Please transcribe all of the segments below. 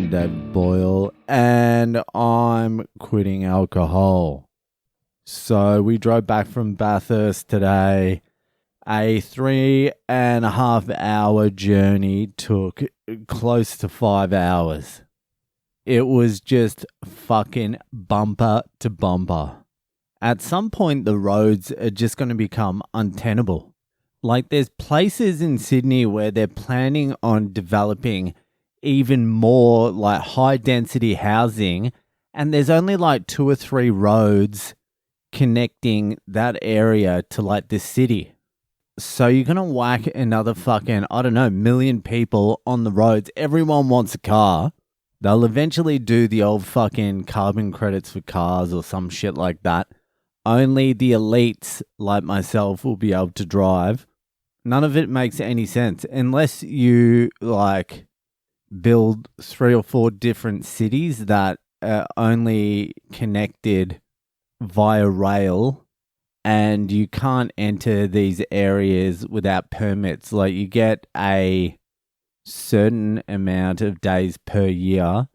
I'm David Boyle, and I'm quitting alcohol. So we drove back from Bathurst today. A 3.5 hour journey took close to 5 hours. It was just fucking bumper to bumper. At some point, the roads are just going to become untenable. Like, there's places in Sydney where they're planning on developing even more like high density housing, and there's only like 2 or 3 roads connecting that area to like the city. So you're going to whack another fucking, I don't know, million people on the roads. Everyone wants a car. They'll eventually do the old fucking carbon credits for cars or some shit like that. Only the elites like myself will be able to drive. None of it makes any sense unless you like build 3 or 4 different cities that are only connected via rail, and you can't enter these areas without permits. Like, you get a certain amount of days per year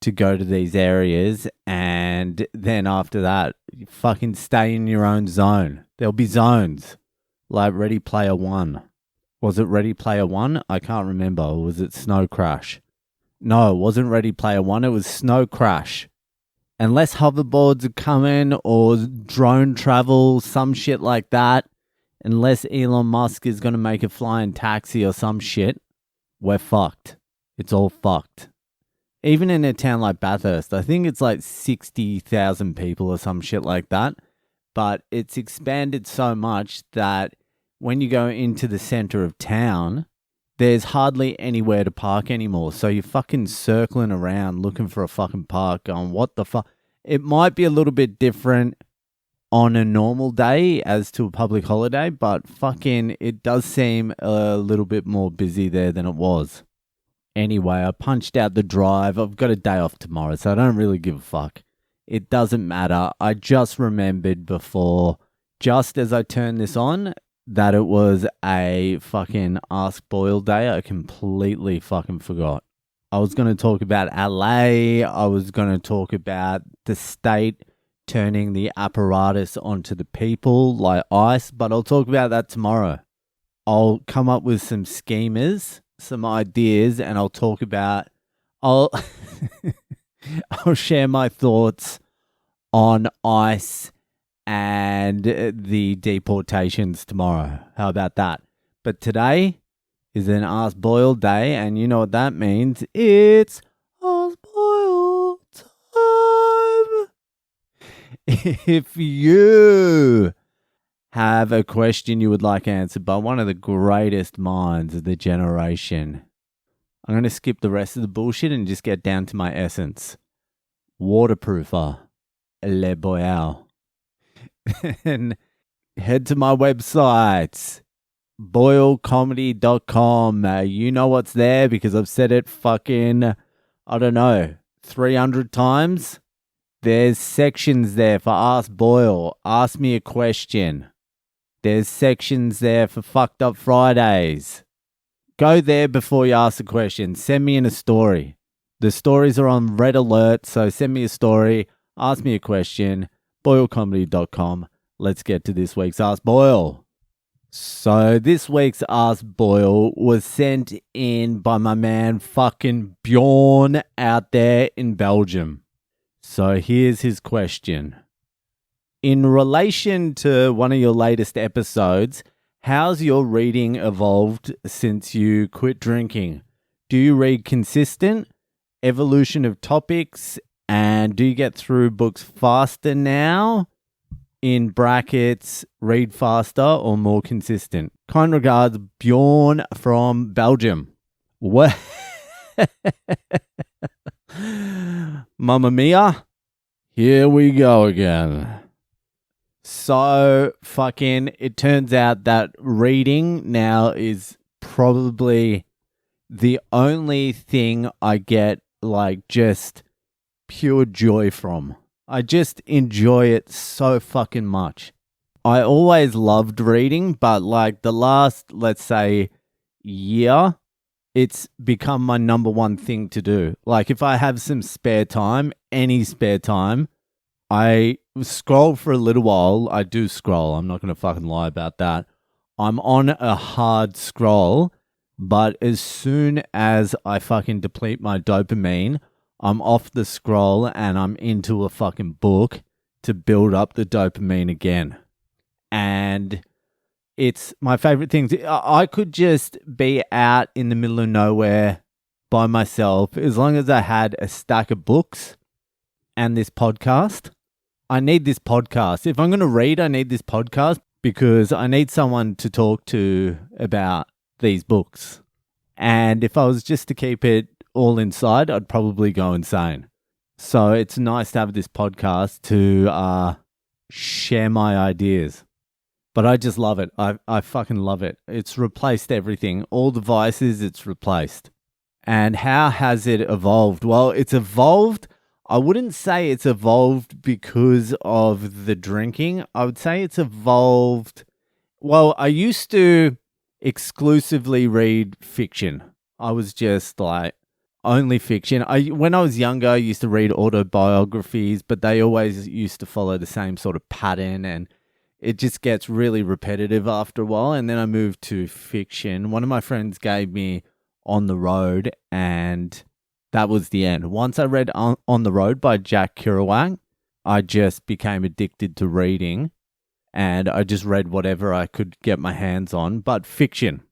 to go to these areas, and then after that, you fucking stay in your own zone. There'll be zones, like Ready Player One. Was it Ready Player One? I can't remember. Or was it Snow Crash? No, it wasn't Ready Player One. It was Snow Crash. Unless hoverboards are coming or drone travel, some shit like that. Unless Elon Musk is going to make a flying taxi or some shit, we're fucked. It's all fucked. Even in a town like Bathurst, I think it's like 60,000 people or some shit like that. But it's expanded so much that when you go into the center of town, there's hardly anywhere to park anymore. So you're fucking circling around looking for a fucking park, going, what the fuck? It might be a little bit different on a normal day as to a public holiday, but fucking it does seem a little bit more busy there than it was. Anyway, I punched out the drive. I've got a day off tomorrow, so I don't really give a fuck. It doesn't matter. I just remembered before, just as I turned this on, that it was a fucking Ask Boyle day. I completely fucking forgot. I was going to talk about LA. I was going to talk about the state turning the apparatus onto the people like ICE, but I'll talk about that tomorrow. I'll come up with some schemers, some ideas, and I'll talk about, I'll share my thoughts on ICE and the deportations tomorrow. How about that? But today is an Ask Boyle day, and you know what that means. It's Ask Boyle time. If you have a question you would like answered by one of the greatest minds of the generation, I'm going to skip the rest of the bullshit and just get down to my essence. Waterproofer, Le Boyle. And head to my website, boylecomedy.com. You know what's there because I've said it fucking, I don't know, 300 times. There's sections there for Ask Boyle. Ask me a question. There's sections there for Fucked Up Fridays. Go there before you ask a question. Send me in a story. The stories are on red alert, so send me a story. Ask me a question. boylecomedy.com. Let's get to this week's Ask Boyle. So this week's Ask Boyle was sent in by my man fucking Bjorn out there in Belgium. So here's his question. In relation to one of your latest episodes, how's your reading evolved since you quit drinking? Do you read consistent? Evolution of topics? And do you get through books faster now? In brackets, read faster or more consistent? Kind regards, Bjorn from Belgium. What? Mamma mia. Here we go again. So fucking, it turns out that reading now is probably the only thing I get like just pure joy from. I just enjoy it so fucking much. I always loved reading, but like the last, let's say, year, it's become my number one thing to do. Like if I have some spare time, any spare time, I scroll for a little while. I do scroll. I'm not going to fucking lie about that. I'm on a hard scroll, but as soon as I fucking deplete my dopamine, I'm off the scroll and I'm into a fucking book to build up the dopamine again. And it's my favorite thing. I could just be out in the middle of nowhere by myself as long as I had a stack of books and this podcast. I need this podcast. If I'm going to read, I need this podcast because I need someone to talk to about these books. And if I was just to keep it all inside, I'd probably go insane. So it's nice to have this podcast to share my ideas. But I just love it. I fucking love it. It's replaced everything. All devices, it's replaced. And how has it evolved? Well, it's evolved. I wouldn't say it's evolved because of the drinking. I would say it's evolved. Well, I used to exclusively read fiction. I was just like only fiction. When I was younger, I used to read autobiographies, but they always used to follow the same sort of pattern, and it just gets really repetitive after a while. And then I moved to fiction. One of my friends gave me On the Road, and that was the end. Once I read On the Road by Jack Kerouac, I just became addicted to reading, and I just read whatever I could get my hands on, but fiction.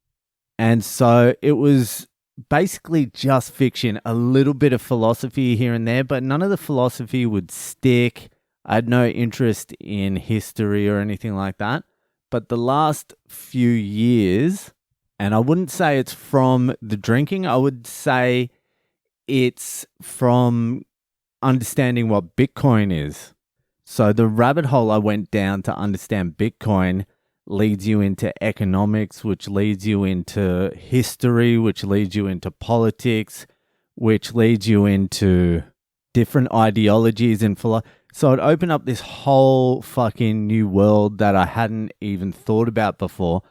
And so it was basically just fiction, a little bit of philosophy here and there, but none of the philosophy would stick. I had no interest in history or anything like that. But the last few years, and I wouldn't say it's from the drinking, I would say it's from understanding what Bitcoin is. So the rabbit hole I went down to understand Bitcoin leads you into economics, which leads you into history, which leads you into politics, which leads you into different ideologies and philosophy. So it opened up this whole fucking new world that I hadn't even thought about before.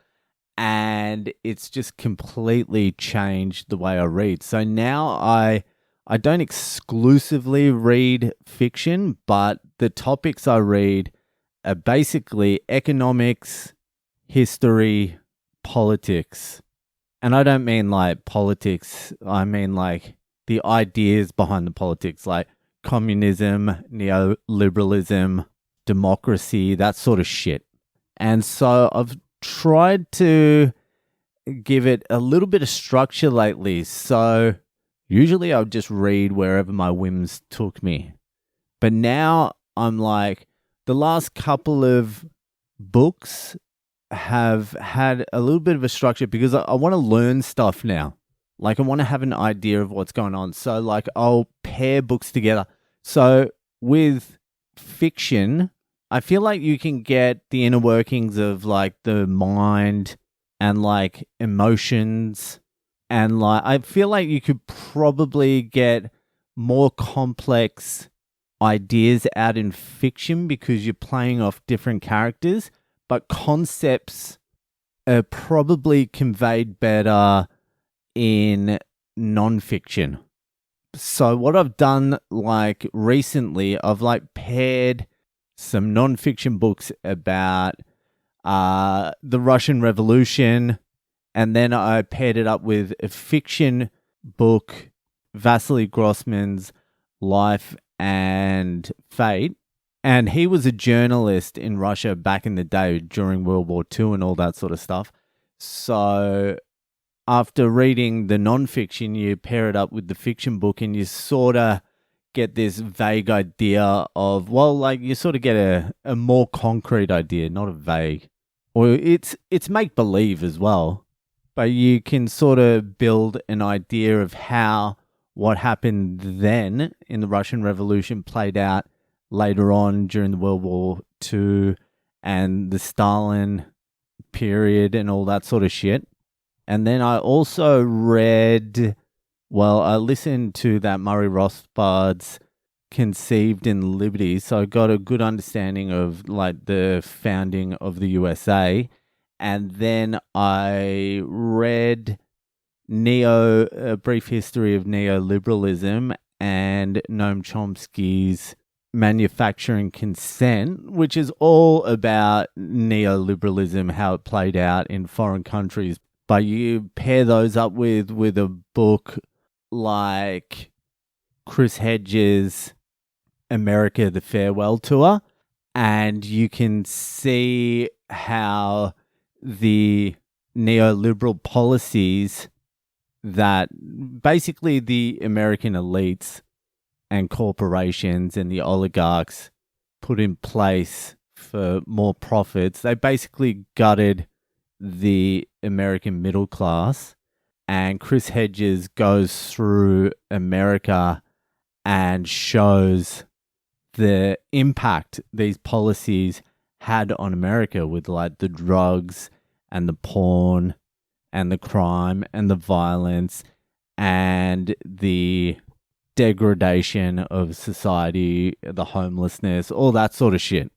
And it's just completely changed the way I read. So now I don't exclusively read fiction, but the topics I read are basically economics, history, politics. And I don't mean like politics. I mean like the ideas behind the politics, like communism, neoliberalism, democracy, that sort of shit. And so I've tried to give it a little bit of structure lately. So usually I would just read wherever my whims took me. But now I'm like, the last couple of books have had a little bit of a structure because I want to learn stuff now. Like I want to have an idea of what's going on. So like I'll pair books together. So with fiction, I feel like you can get the inner workings of like the mind and like emotions. And like I feel like you could probably get more complex ideas out in fiction because you're playing off different characters, but concepts are probably conveyed better in non-fiction. So what I've done like recently, I've like paired some non-fiction books about the Russian Revolution, and then I paired it up with a fiction book, Vasily Grossman's Life and Fate. And he was a journalist in Russia back in the day during World War II and all that sort of stuff. So after reading the non-fiction, you pair it up with the fiction book and you sort of get this vague idea of, well, like you sort of get a more concrete idea, not a vague. Or it's make-believe as well. But you can sort of build an idea of how what happened then in the Russian Revolution played out later on during the World War II and the Stalin period and all that sort of shit. And then I also I listened to that Murray Rothbard's Conceived in Liberty, so I got a good understanding of like the founding of the USA. And then I read A Brief History of Neoliberalism, and Noam Chomsky's Manufacturing Consent, which is all about neoliberalism, how it played out in foreign countries. But you pair those up with a book like Chris Hedges' America, the Farewell Tour, and you can see how the neoliberal policies that basically the American elites and corporations and the oligarchs put in place for more profits, they basically gutted the American middle class. And Chris Hedges goes through America and shows the impact these policies had on America with like the drugs and the porn and the crime and the violence and the degradation of society, the homelessness, all that sort of shit.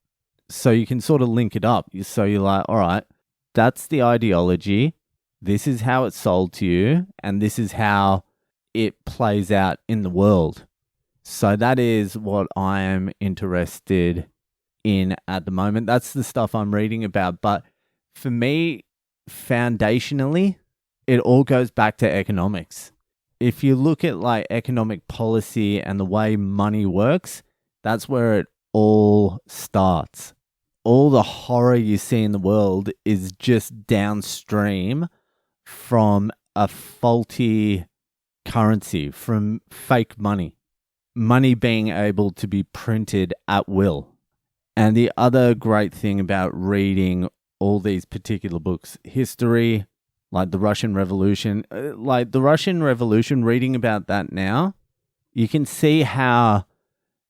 So you can sort of link it up. So you're like, all right, that's the ideology. This is how it's sold to you. And this is how it plays out in the world. So that is what I am interested in at the moment. That's the stuff I'm reading about. But for me, foundationally, it all goes back to economics. If you look at like economic policy and the way money works, that's where it all starts. All the horror you see in the world is just downstream from a faulty currency, from fake money. Money being able to be printed at will. And the other great thing about reading all these particular books, history, like the Russian Revolution, reading about that now, you can see how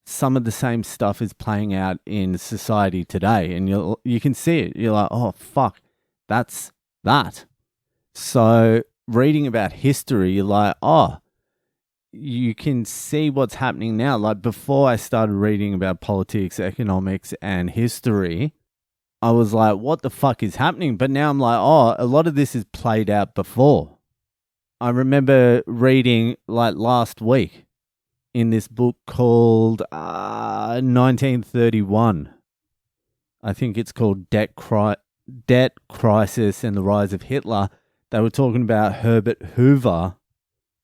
some of the same stuff is playing out in society today. And you can see it. You're like, oh, fuck, that's that. So reading about history, you're like, oh, you can see what's happening now. Like before I started reading about politics, economics, and history, I was like, what the fuck is happening? But now I'm like, oh, a lot of this is played out before. I remember reading like last week in this book called 1931. I think it's called Debt Crisis and the Rise of Hitler. They were talking about Herbert Hoover,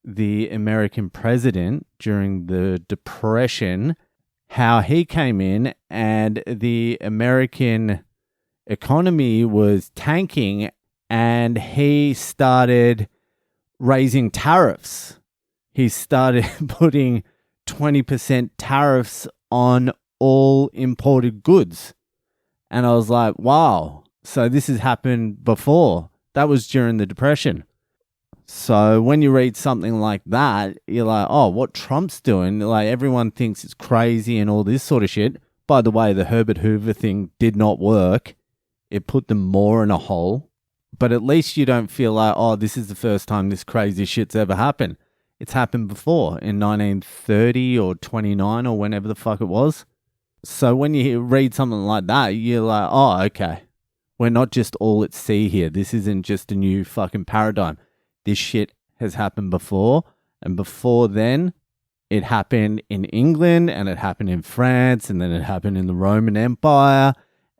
the American president during the Depression, how he came in and the American economy was tanking and he started raising tariffs. He started putting 20% tariffs on all imported goods. And I was like, wow, so this has happened before. That was during the Depression. So when you read something like that, you're like, oh, what Trump's doing, like everyone thinks it's crazy and all this sort of shit. By the way, the Herbert Hoover thing did not work. It put them more in a hole. But at least you don't feel like, oh, this is the first time this crazy shit's ever happened. It's happened before in 1930 or 29 or whenever the fuck it was. So when you read something like that, you're like, oh, okay. We're not just all at sea here. This isn't just a new fucking paradigm. This shit has happened before. And before then, it happened in England and it happened in France and then it happened in the Roman Empire.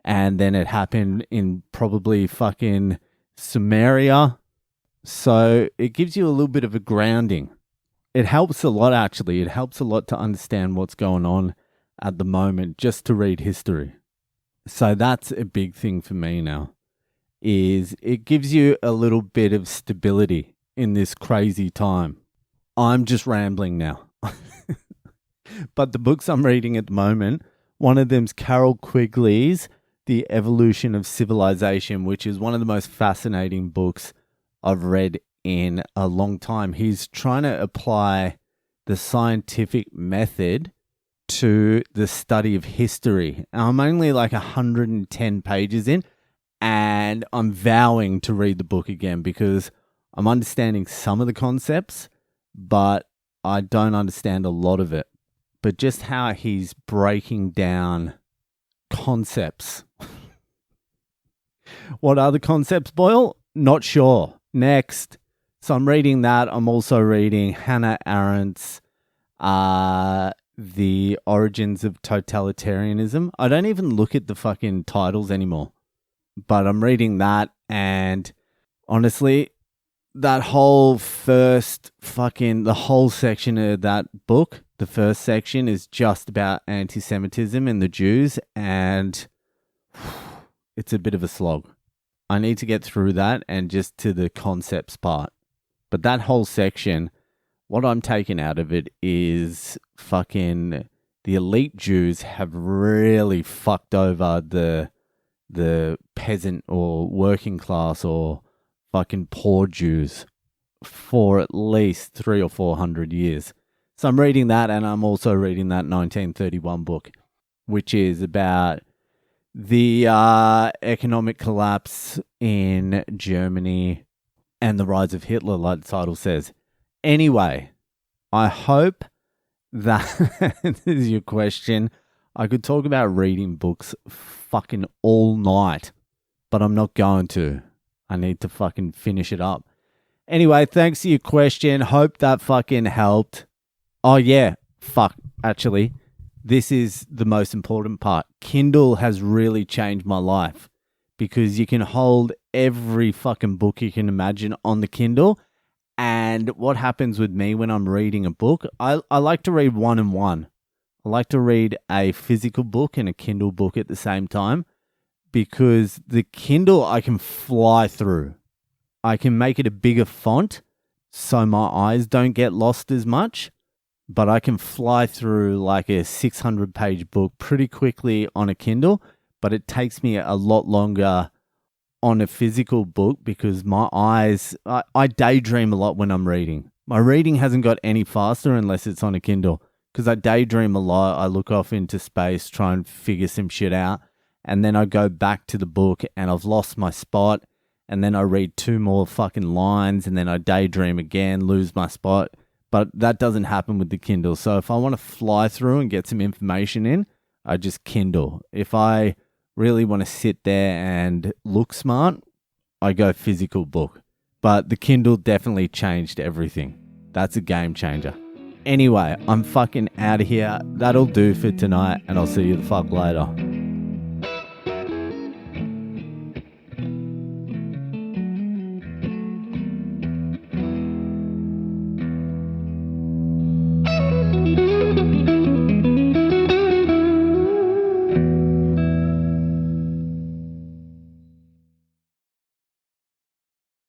And then it happened in probably fucking Sumeria. So it gives you a little bit of a grounding. It helps a lot, actually. It helps a lot to understand what's going on at the moment just to read history. So that's a big thing for me now, is it gives you a little bit of stability in this crazy time. I'm just rambling now. But the books I'm reading at the moment, one of them's Carol Quigley's The Evolution of Civilization, which is one of the most fascinating books I've read in a long time. He's trying to apply the scientific method to the study of history. I'm only like 110 pages in, and I'm vowing to read the book again because I'm understanding some of the concepts, but I don't understand a lot of it. But just how he's breaking down concepts. What are the concepts, Boyle? Not sure. Next. So I'm reading that. I'm also reading Hannah Arendt's The Origins of Totalitarianism. I don't even look at the fucking titles anymore. But I'm reading that, and honestly, that whole the whole section of that book, the first section is just about anti-Semitism and the Jews, and it's a bit of a slog. I need to get through that and just to the concepts part. But that whole section, what I'm taking out of it is fucking the elite Jews have really fucked over the peasant or working class or fucking poor Jews for at least 300 or 400 years. So I'm reading that, and I'm also reading that 1931 book, which is about the economic collapse in Germany and the rise of Hitler, like the title says. Anyway, I hope that this is your question. I could talk about reading books fucking all night, but I'm not going to. I need to fucking finish it up. Anyway, thanks for your question. Hope that fucking helped. Oh yeah, actually, this is the most important part. Kindle has really changed my life because you can hold every fucking book you can imagine on the Kindle. And what happens with me when I'm reading a book, I like to read one and one. I like to read a physical book and a Kindle book at the same time because the Kindle I can fly through. I can make it a bigger font so my eyes don't get lost as much, but I can fly through like a 600-page book pretty quickly on a Kindle, but it takes me a lot longer on a physical book because my eyes, I daydream a lot when I'm reading. My reading hasn't got any faster unless it's on a Kindle because I daydream a lot. I look off into space, try and figure some shit out, and then I go back to the book and I've lost my spot, and then I read 2 more fucking lines and then I daydream again, lose my spot. But that doesn't happen with the Kindle. So if I want to fly through and get some information in, I just Kindle. If I really want to sit there and look smart, I go physical book. But the Kindle definitely changed everything. That's a game changer. Anyway, I'm fucking out of here. That'll do for tonight, and I'll see you the fuck later.